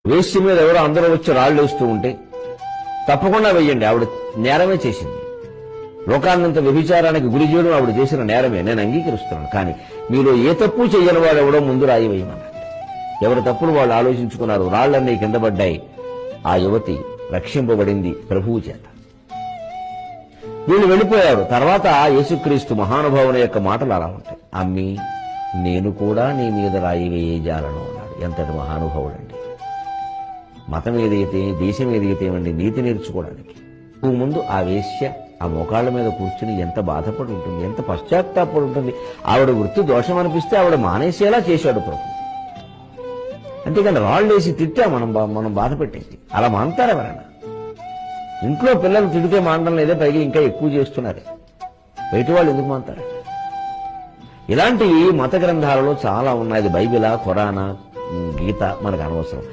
వేశ్య మీద ఎవరో అందరూ వచ్చి రాళ్ళు వేస్తూ ఉంటే తప్పకుండా వెయ్యండి, ఆవిడ నేరమే చేసింది. లోకాన్నంత వ్యభిచారానికి గురి చేయడం ఆవిడ చేసిన నేరమే, నేను అంగీకరిస్తున్నాను. కానీ మీలో ఏ తప్పు చేయని వాడు ఎవడో ముందు రాయి వేయమన్నాడు. ఎవరి తప్పులు వాళ్ళు ఆలోచించుకున్నారు, రాళ్లన్నీ కింద పడ్డాయి. ఆ యువతి రక్షింపబడింది ప్రభువు చేత. వీళ్ళు వెళ్ళిపోయారు. తర్వాత యేసుక్రీస్తు మహానుభావుని యొక్క మాటలు అలా ఉంటాయి. అమ్మి, నేను కూడా నీ మీద రాయి వేయజాలను అన్నాడు. ఎంతటి మహానుభావుడండి! మతం ఏదైతే, దేశం ఏదైతే ఏమండి, నీతి నేర్చుకోవడానికి ముందు ఆ వేశ్య ఆ మోకాళ్ల మీద కూర్చుని ఎంత బాధపడి ఉంటుంది, ఎంత పశ్చాత్తాపడి ఉంటుంది. ఆవిడ వృత్తి దోషం అనిపిస్తే ఆవిడ మానేసేలా చేశాడు ప్రభు. అంతేకాని రాళ్ళు వేసి తిట్టా మనం బాధ పెట్టేది. అలా మాంటారు ఎవరైనా? ఇంట్లో పిల్లలు తిడితే మానడం లేదే, పైగా ఇంకా ఎక్కువ చేస్తున్నారు. బయట వాళ్ళు ఎందుకు మాంటారు? ఇలాంటి మత గ్రంథాలలో చాలా ఉన్నాయి. బైబిలా, ఖురానా, గీత మనకు అనవసరం.